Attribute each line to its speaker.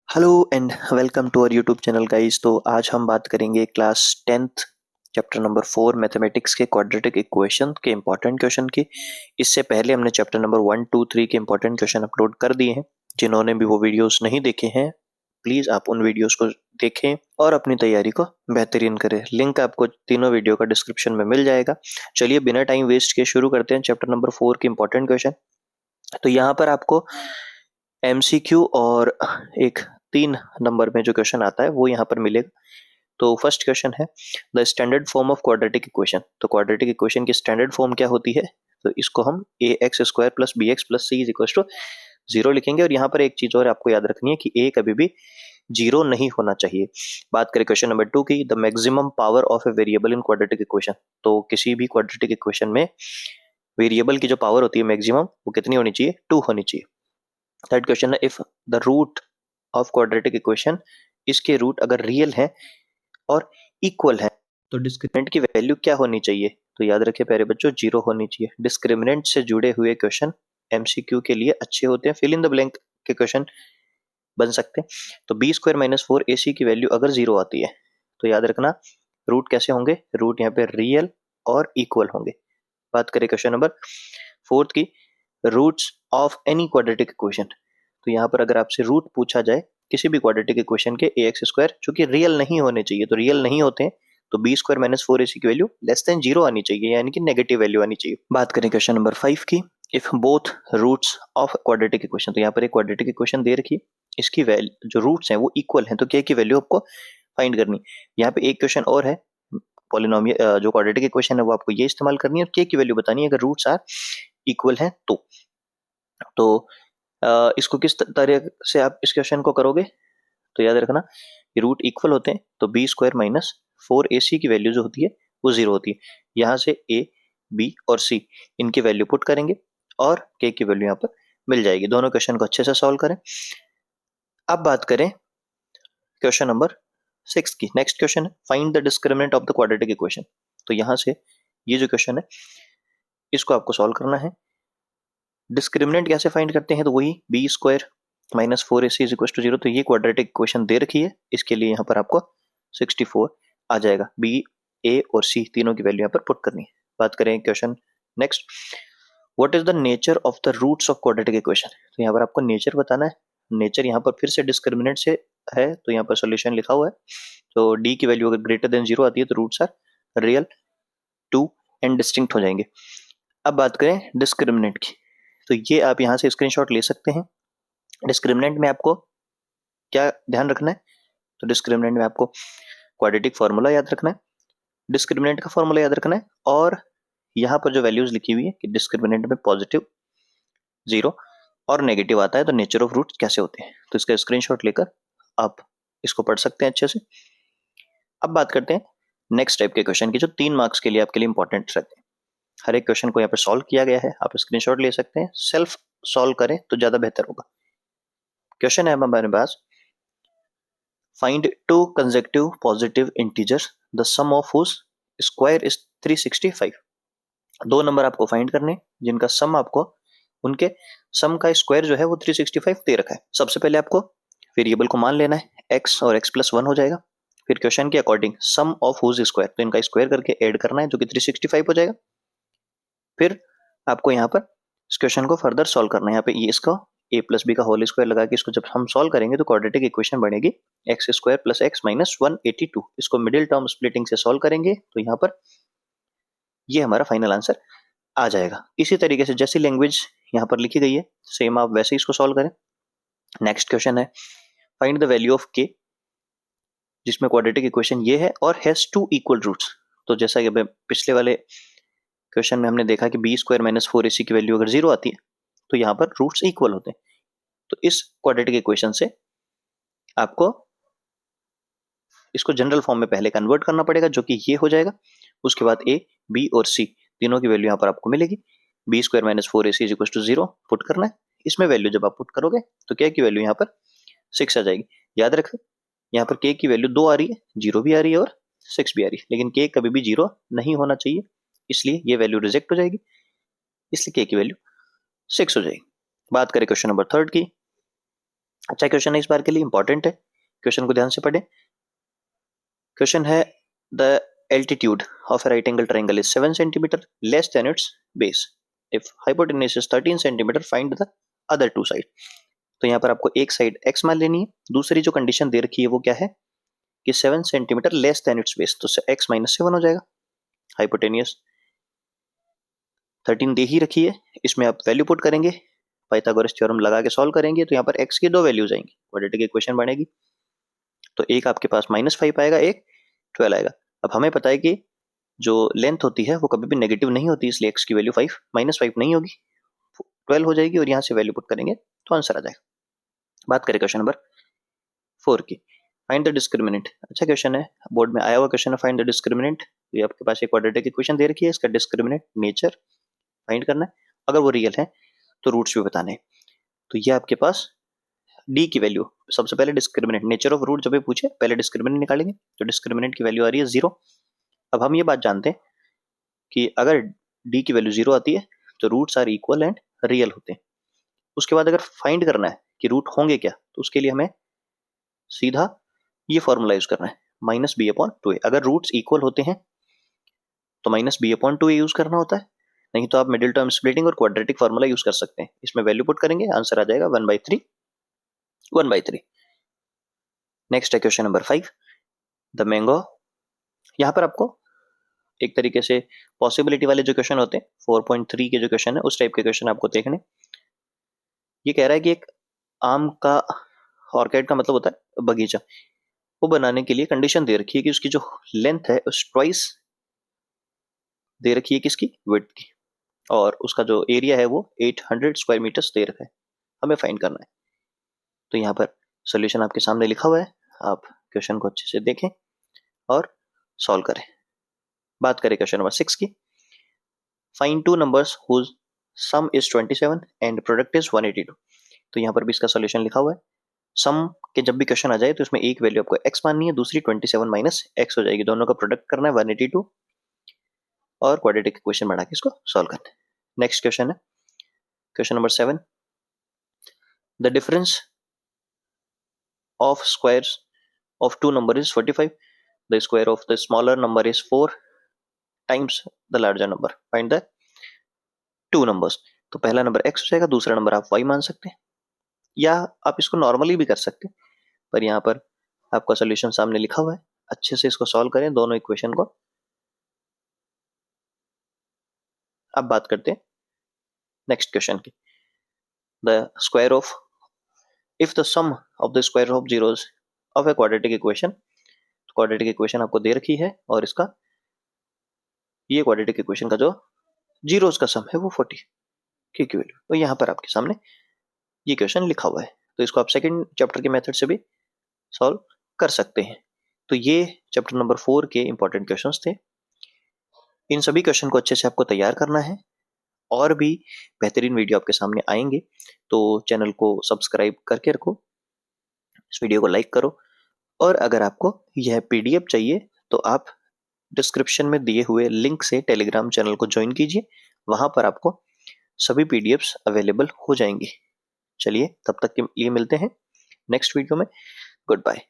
Speaker 1: Hello and welcome to our YouTube channel guys. तो आज हम बात करेंगे class 10th chapter number 4 mathematics के क्वाड्रेटिक इक्वेशन के इंपॉर्टेंट क्वेश्चन की। इससे पहले हमने चैप्टर नंबर 1, 2, 3 के इंपॉर्टेंट क्वेश्चन अपलोड कर दिए हैं। जिन्होंने भी वो वीडियोस नहीं देखे हैं प्लीज आप उन वीडियोस को देखें और अपनी तैयारी को बेहतरीन करें। लिंक आपको तीनों वीडियो का डिस्क्रिप्शन में मिल जाएगा। चलिए बिना टाइम वेस्ट किए शुरू करते हैं चैप्टर नंबर 4 के इंपॉर्टेंट क्वेश्चन। तो यहाँ पर आपको एमसीक्यू और एक 3 नंबर में जो क्वेश्चन आता है वो यहाँ पर मिलेगा। तो फर्स्ट क्वेश्चन है the standard form of quadratic equation. तो क्वाड्रेटिक इक्वेशन की स्टैंडर्ड फॉर्म क्या होती है? तो इसको हम a x square plus b x plus c is equal to 0 लिखेंगे। और यहाँ पर एक चीज और आपको याद रखनी है कि ए कभी भी 0 नहीं होना चाहिए। बात करें क्वेश्चन नंबर 2 की, the maximum power of a variable in quadratic equation. तो किसी भी क्वाड्रेटिक इक्वेशन में वेरिएबल की जो पावर होती है मैक्सिमम वो कितनी होनी चाहिए? 2 होनी चाहिए। थर्ड क्वेश्चन है if the root of quadratic equation, इसके रूट अगर रियल है और इक्वल है तो डिस्क्रिमिनेंट की वैल्यू क्या होनी चाहिए? तो याद रखिए प्यारे बच्चों 0 होनी चाहिए। डिस्क्रिमिनेंट से जुड़े हुए क्वेश्चन एमसीक्यू के लिए अच्छे होते हैं। फिल इन द ब्लैंक के क्वेश्चन बन सकते हैं। तो बी स्क्वायर माइनस 4ac की वैल्यू अगर 0 आती है तो याद रखना रूट कैसे होंगे? रूट यहाँ पे रियल और इक्वल होंगे। बात करें क्वेश्चन नंबर 4 की, roots of any quadratic equation. तो यहाँ पर अगर आपसे रूट पूछा जाए किसी भी क्वाड्रेटिक इक्वेशन के ए एक्स स्क्वायर, चूंकि रियल नहीं होने चाहिए तो रियल नहीं होते हैं, तो बी स्क्वायर माइनस 4ac की वैल्यू लेस देन 0 आनी चाहिए, यानी कि नेगेटिव वैल्यू आनी चाहिए। बात करें क्वेश्चन नंबर 5 की, if both roots of quadratic equation. तो यहाँ पर एक क्वाड्रेटिक इक्वेशन दे रखी है, इसकी वैल्यू जो रूट्स हैं वो इक्वल हैं, तो क्या की वैल्यू आपको फाइंड करनी। यहाँ पे एक क्वेश्चन और है, पॉलिनोमियल जो क्वाड्रेटिक इक्वेशन है वो आपको ये इस्तेमाल करनी है और के की वैल्यू बतानी है अगर रूट्स आर इक्वल हैं तो इसको किस तरह से आप इस क्वेश्चन को करोगे? तो याद रखना कि रूट इक्वल होते हैं तो बी स्क्वायर माइनस 4ac की वैल्यू जो होती है वो 0 होती है। यहाँ से a, b और c इनकी वैल्यू पुट करेंगे और k की वैल्यू यहाँ पर मिल जाएगी। दोनों क्वेश्चन को अच्छे से सॉल्व करें। अब बात करें क्वेश्चन नंबर 6 की। नेक्स्ट क्वेश्चन है find the discriminant of the quadratic equation. तो यहाँ से ये जो क्वेश्चन है इसको आपको सॉल्व करना है। डिस्क्रिमिनेंट कैसे फाइंड करते हैं? तो वही B square minus 4ac is equal to 0। तो ये क्वाड्रेटिक इक्वेशन दे रखी है, इसके लिए यहाँ पर आपको 64 आ जाएगा। बी, ए और सी तीनों की वैल्यू यहाँ पर पुट करनी है। बात करें question next, what is the nature of the roots of quadratic equation. तो यहाँ पर आपको नेचर बताना है। नेचर यहाँ पर फिर से डिस्क्रिमिनेंट से है तो यहाँ पर सोल्यूशन लिखा हुआ है। तो डी की वैल्यू अगर ग्रेटर देन 0 आती है तो roots are real, two and distinct हो जाएंगे। अब बात करें डिस्क्रिमिनेंट की, तो ये आप यहाँ से स्क्रीनशॉट ले सकते हैं। डिस्क्रिमिनेंट में आपको क्या ध्यान रखना है? तो डिस्क्रिमिनेंट में आपको क्वाड्रेटिक फार्मूला याद रखना है, डिस्क्रिमिनेंट का फार्मूला याद रखना है, और यहाँ पर जो वैल्यूज लिखी हुई है कि डिस्क्रिमिनेंट में पॉजिटिव, 0 और नेगेटिव आता है तो नेचर ऑफ रूट कैसे होते हैं, तो इसका स्क्रीनशॉट लेकर आप इसको पढ़ सकते हैं अच्छे से। अब बात करते हैं नेक्स्ट टाइप के क्वेश्चन की जो 3 मार्क्स के लिए आपके लिए इंपॉर्टेंट रहते हैं। हर एक क्वेश्चन को यहाँ पर सॉल्व किया गया है, आप स्क्रीनशॉट ले सकते हैं, सेल्फ सॉल्व करें तो ज्यादा बेहतर होगा। क्वेश्चन है हमारे पास, find 2 consecutive positive integers the sum of whose square is 365। 2 number आपको फाइंड करने जिनका सम आपको उनके सम का स्क्वायर जो है वो 365 दे रखा है। सबसे पहले आपको वेरिएबल को मान लेना है, x और x प्लस 1 हो जाएगा। फिर क्वेश्चन के according sum of whose square, तो इनका स्क्वायर करके ऐड करना है जो कि 365 हो जाएगा। फिर आपको यहाँ पर इस क्वेश्चन को फर्दर सॉल्व करना है। यहाँ पे ये इसका a प्लस बी का होल स्क्वायर लगा के इसको जब हम सॉल्व करेंगे तो क्वाड्रेटिक इक्वेशन बनेगी x square plus x minus 182। इसको मिडिल टर्म स्प्लिटिंग से सॉल्व करेंगे तो यहाँ पर ये हमारा फाइनल आंसर आ जाएगा। इसी तरीके से जैसी लैंग्वेज यहाँ पर लिखी गई है सेम आप वैसे इसको सॉल्व करें। नेक्स्ट क्वेश्चन है find the value of k, जिसमें क्वाड्रेटिक इक्वेशन ये है और हैज 2 इक्वल रूट्स। तो जैसा कि पिछले वाले क्वेश्चन में हमने देखा कि बी स्क्वायर माइनस 4ac की वैल्यू अगर 0 आती है तो यहाँ पर रूट्स इक्वल होते हैं। तो इस क्वाड्रेटिक इक्वेशन से आपको इसको जनरल फॉर्म में पहले कन्वर्ट करना पड़ेगा जो कि ये हो जाएगा। उसके बाद a, b और c तीनों की वैल्यू यहाँ पर आपको मिलेगी। B square minus 4ac is equal to 0 put करना है। इसमें वैल्यू जब आप पुट करोगे तो k की वैल्यू यहाँ पर 6 आ जाएगी। याद रखें यहाँ पर k की वैल्यू 2 आ रही है, 0 भी आ रही है और 6 भी आ रही है, लेकिन k कभी भी 0 नहीं होना चाहिए, इसलिए ये वैल्यू रिजेक्ट हो जाएगी, इसलिए k की वैल्यू 6 हो जाएगी। बात करें क्वेश्चन नंबर 3 की, अच्छा क्वेश्चन है, इस बार के लिए इंपॉर्टेंट है, क्वेश्चन को ध्यान से पढ़ें। क्वेश्चन है the altitude of a right angle triangle is 7 centimeter less than its base. If hypotenuse is 13 centimeter, find the other two side. तो यहाँ पर आपको एक साइड x मान लेनी है, दूसरी जो कंडीशन दे रखी है वो क्या है कि 7 centimetre less than it's base, तो x -7 हो जाएगा। हाइपोटेनियस 13 दे ही रखी है, इसमें आप वैल्यू पुट करेंगे, पाइथागोरस थ्योरम लगा के सॉल्व करेंगे, तो यहाँ पर x की दो वैल्यूज आएंगी, क्वाड्रेटिक इक्वेशन बनेगी। तो एक आपके पास -5 आएगा, एक 12 आएगा। अब हमें पता है कि जो लेंथ होती है वो कभी भी नेगेटिव नहीं होती, इसलिए x की वैल्यू 5 नहीं होगी, 12 हो जाएगी, और यहाँ से वैल्यू पुट करेंगे तो आंसर आ जाएगा। बात करें क्वेश्चन नंबर 4 की, फाइंड द डिस्क्रिमिनेंट। अच्छा क्वेश्चन है, बोर्ड में आया हुआ क्वेश्चन है, फाइंड द डिस्क्रिमिनेंट। ये आपके पास एक क्वाड्रेटिक इक्वेशन दे रखी है, इसका डिस्क्रिमिनेंट नेचर फाइंड करना है, अगर वो रियल है तो रूट्स भी बताने हैं। तो ये आपके पास डी की वैल्यू, सबसे पहले डिस्क्रिमिनेंट, नेचर ऑफ रूट जब भी पूछे पहले डिस्क्रिमिनेंट निकालेंगे, तो डिस्क्रिमिनेंट की वैल्यू आ रही है 0। अब हम ये बात जानते हैं कि अगर डी की वैल्यू 0 आती है तो roots are equal and real होते हैं। उसके बाद अगर फाइंड करना है कि रूट होंगे क्या, तो उसके लिए हमें सीधा ये फॉर्मूला यूज करना है, -b/2a। अगर रूट्स इक्वल होते हैं तो -b/2a यूज करना होता है, नहीं तो आप मिडिल टर्म स्प्लिटिंग और क्वाड्रेटिक फॉर्मूला यूज कर सकते हैं। इसमें वैल्यू पुट करेंगे, आंसर आ जाएगा 1/3। नेक्स्ट है क्वेश्चन नंबर 5, द मैंगो। यहाँ पर आपको एक तरीके से पॉसिबिलिटी वाले जो क्वेश्चन होते हैं 4.3 के जो क्वेश्चन है उस टाइप के क्वेश्चन आपको देखने। ये कह रहा है कि एक आम का, ऑर्किड का मतलब होता है बगीचा, वो बनाने के लिए कंडीशन दे रखी है कि उसकी जो लेंथ है उस ट्वाइस दे रखी है किसकी, विड्थ की, और उसका जो एरिया है वो 800 स्क्वायर मीटर्स दे रखा है, हमें फाइंड करना है। तो यहाँ पर सोल्यूशन आपके सामने लिखा हुआ है, आप क्वेश्चन को अच्छे से देखें और सॉल्व करें। बात करें क्वेश्चन नंबर 6 की, find two numbers whose sum is 27 and product is 182। तो यहाँ पर भी इसका सोल्यूशन लिखा हुआ है। सम के जब भी क्वेश्चन आ जाए तो इसमें एक वैल्यू आपको x माननी है, दूसरी 27 - x हो जाएगी, दोनों का प्रोडक्ट करना है 182, और क्वाड्रेटिक इक्वेशन बना के इसको सॉल्व करना है। नेक्स्ट क्वेश्चन है question number 7, the difference of squares of two numbers is 45. The square of the smaller number is 4 times the larger number. Find the two numbers. तो पहला नंबर x हो जाएगा, दूसरा नंबर आप y मान सकते हैं, या आप इसको नॉर्मली भी कर सकते हैं, पर यहाँ पर आपका सोल्यूशन सामने लिखा हुआ है, अच्छे से इसको सॉल्व करें दोनों इक्वेशन को। अब बात करते हैं नेक्स्ट क्वेश्चन की, the square of, if the sum of the square of zeros of a quadratic equation. Quadratic equation आपको दे रखी है और इसका ये क्वाड्रेटिक इक्वेशन का जो जीरोस का सम है वो 40 की वैल्यू, तो यहाँ पर आपके सामने ये क्वेश्चन लिखा हुआ है, तो इसको आप सेकंड चैप्टर के मेथड से भी सॉल्व कर सकते हैं। तो ये चैप्टर नंबर 4 के इंपॉर्टेंट क्वेश्चंस थे। इन सभी क्वेश्चन को अच्छे से आपको तैयार करना है, और भी बेहतरीन वीडियो आपके सामने आएंगे, तो चैनल को सब्सक्राइब करके रखो, इस वीडियो को लाइक करो, और अगर आपको यह पीडीएफ चाहिए तो आप डिस्क्रिप्शन में दिए हुए लिंक से टेलीग्राम चैनल को ज्वाइन कीजिए, वहां पर आपको सभी पीडीएफ्स अवेलेबल हो जाएंगे। चलिए तब तक के लिए मिलते हैं नेक्स्ट वीडियो में, गुड बाय।